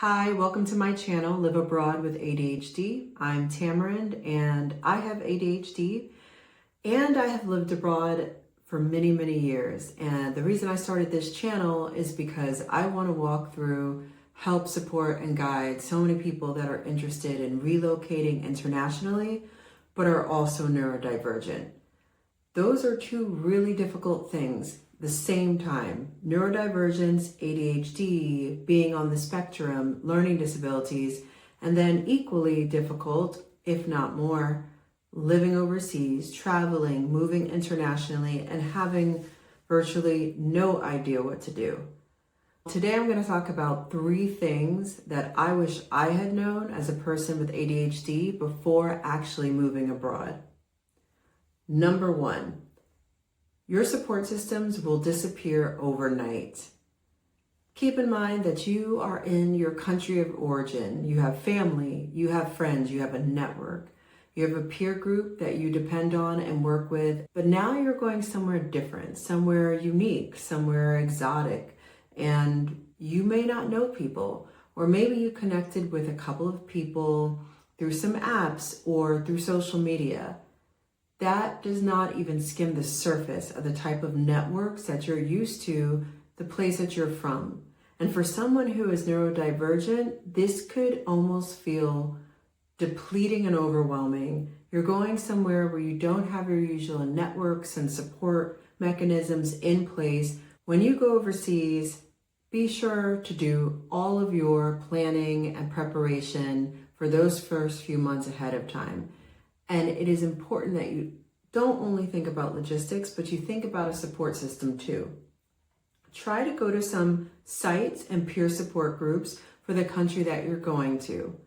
Hi, welcome to my channel, Live Abroad with ADHD. I'm Tamarind and I have ADHD and I have lived abroad for many, many years. And the reason I started this channel is because I want to walk through, help, support, and guide so many people that are interested in relocating internationally, but are also neurodivergent. Those are two really difficult things. The same time, neurodivergence, ADHD, being on the spectrum, learning disabilities, and then equally difficult, if not more, living overseas, traveling, moving internationally, and having virtually no idea what to do. Today I'm going to talk about 3 things that I wish I had known as a person with ADHD before actually moving abroad. Number 1. Your support systems will disappear overnight. Keep in mind that you are in your country of origin. You have family, you have friends, you have a network, you have a peer group that you depend on and work with. But now you're going somewhere different, somewhere unique, somewhere exotic, and you may not know people, or maybe you connected with a couple of people through some apps or through social media. That does not even skim the surface of the type of networks that you're used to, the place that you're from. And for someone who is neurodivergent, this could almost feel depleting and overwhelming. You're going somewhere where you don't have your usual networks and support mechanisms in place. When you go overseas, be sure to do all of your planning and preparation for those first few months ahead of time. And it is important that you don't only think about logistics, but you think about a support system too. Try to go to some sites and peer support groups for the country that you're going to.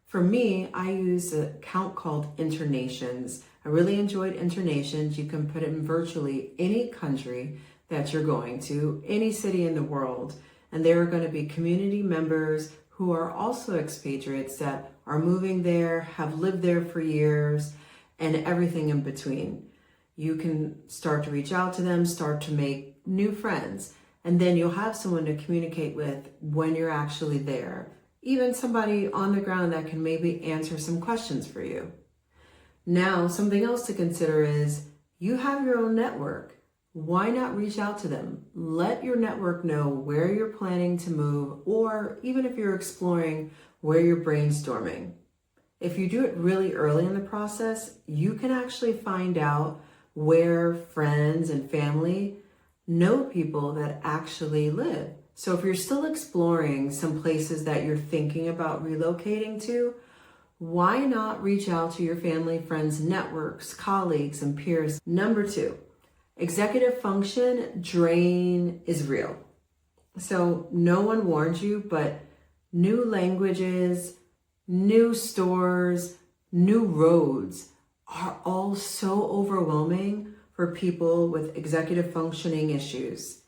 For me, I use an account called Internations. I really enjoyed Internations. You can put it in virtually any country that you're going to, any city in the world. And there are going to be community members who are also expatriates that are moving there, have lived there for years, and everything in between. You can start to reach out to them, start to make new friends, and then you'll have someone to communicate with when you're actually there. Even somebody on the ground that can maybe answer some questions for you. Now, something else to consider is you have your own network. Why not reach out to them? Let your network know where you're planning to move, or even if you're exploring, where you're brainstorming. If you do it really early in the process, you can actually find out where friends and family know people that actually live. So if you're still exploring some places that you're thinking about relocating to, why not reach out to your family, friends, networks, colleagues, and peers? Number 2. Executive function drain is real. So no one warned you, but new languages, new stores, new roads are all so overwhelming for people with executive functioning issues.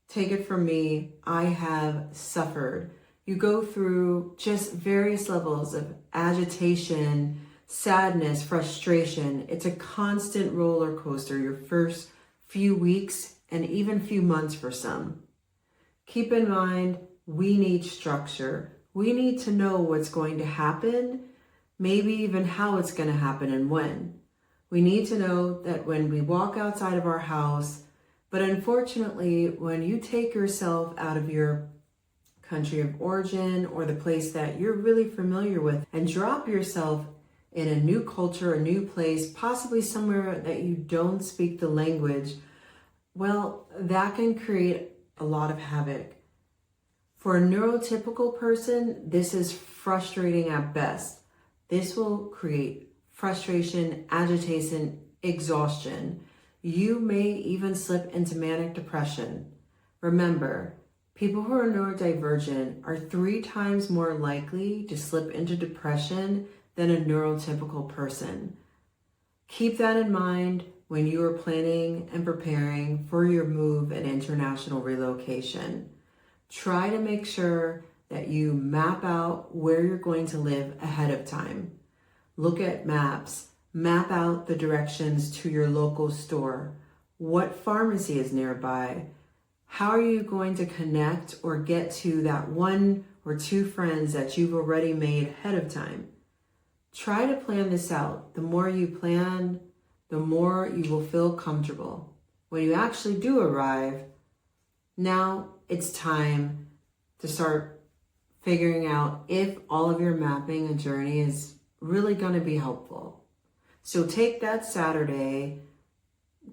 Take it from me, I have suffered. You go through just various levels of agitation, sadness, frustration. It's a constant roller coaster your first few weeks and even few months for some. Keep in mind, we need structure. We need to know what's going to happen, maybe even how it's going to happen and when. We need to know that when we walk outside of our house, but unfortunately, when you take yourself out of your country of origin or the place that you're really familiar with and drop yourself in a new culture, a new place, possibly somewhere that you don't speak the language, well, that can create a lot of havoc. For a neurotypical person, this is frustrating at best. This will create frustration, agitation, exhaustion. You may even slip into manic depression. Remember, people who are neurodivergent are 3 times more likely to slip into depression than a neurotypical person. Keep that in mind when you are planning and preparing for your move and international relocation. Try to make sure that you map out where you're going to live ahead of time. Look at maps, map out the directions to your local store. What pharmacy is nearby? How are you going to connect or get to that one or 2 friends that you've already made ahead of time. Try to plan this out. The more you plan, the more you will feel comfortable. When you actually do arrive, now it's time to start figuring out if all of your mapping and journey is really going to be helpful. So take that Saturday,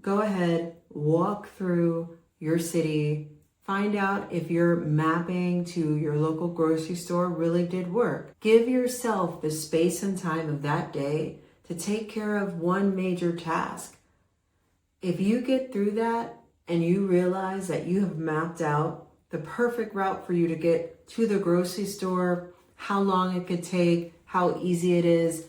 go ahead, walk through your city, find out if your mapping to your local grocery store really did work. Give yourself the space and time of that day to take care of one major task. If you get through that and you realize that you have mapped out the perfect route for you to get to the grocery store, how long it could take, how easy it is,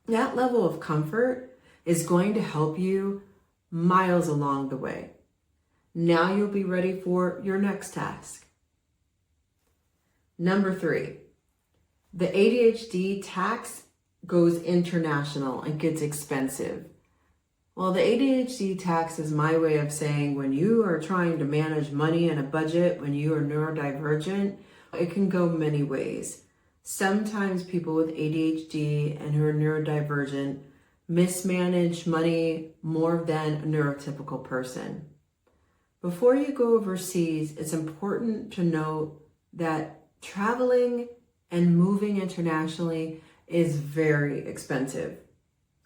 that level of comfort is going to help you miles along the way. Now you'll be ready for your next task. Number 3, the ADHD tax goes international and gets expensive. Well, the ADHD tax is my way of saying when you are trying to manage money and a budget, when you are neurodivergent, it can go many ways. Sometimes people with ADHD and who are neurodivergent mismanage money more than a neurotypical person. Before you go overseas, it's important to note that traveling and moving internationally is very expensive.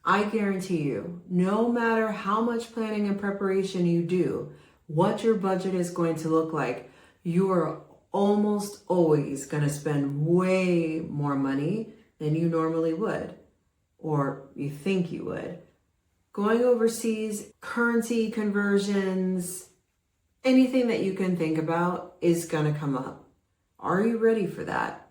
I guarantee you, no matter how much planning and preparation you do, what your budget is going to look like, you are almost always going to spend way more money than you normally would, or you think you would. Going overseas, currency conversions, anything that you can think about is going to come up. Are you ready for that?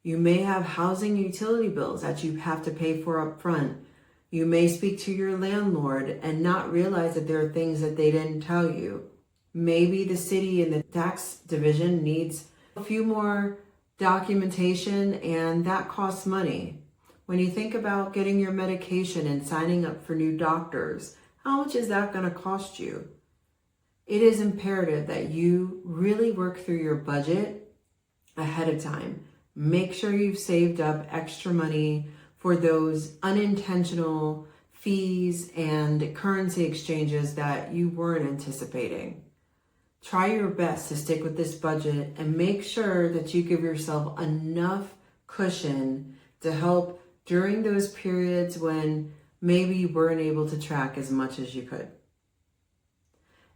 You may have housing utility bills that you have to pay for up front. You may speak to your landlord and not realize that there are things that they didn't tell you. Maybe the city and the tax division needs a few more documentation, and that costs money. When you think about getting your medication and signing up for new doctors, how much is that going to cost you? It is imperative that you really work through your budget ahead of time. Make sure you've saved up extra money for those unintentional fees and currency exchanges that you weren't anticipating. Try your best to stick with this budget and make sure that you give yourself enough cushion to help during those periods when maybe you weren't able to track as much as you could.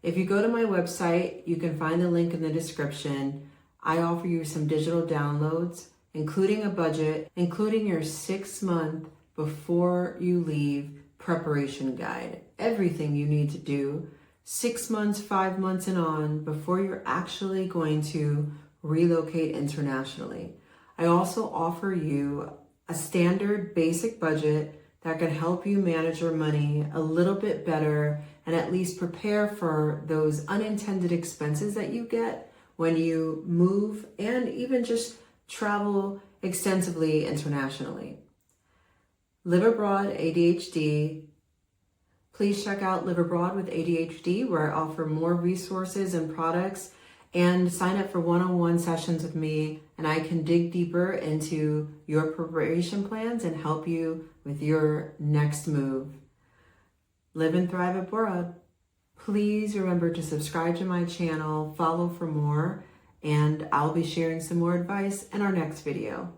If you go to my website, you can find the link in the description. I offer you some digital downloads, including a budget, including your 6-month before you leave preparation guide. Everything you need to do 6 months, 5 months and on before you're actually going to relocate internationally. I also offer you a standard basic budget that can help you manage your money a little bit better and at least prepare for those unintended expenses that you get when you move and even just travel extensively internationally. Live Abroad ADHD. Please check out Live Abroad with ADHD, where I offer more resources and products, and sign up for one-on-one sessions with me, and I can dig deeper into your preparation plans and help you with your next move. Live and thrive abroad. Please remember to subscribe to my channel, follow for more, and I'll be sharing some more advice in our next video.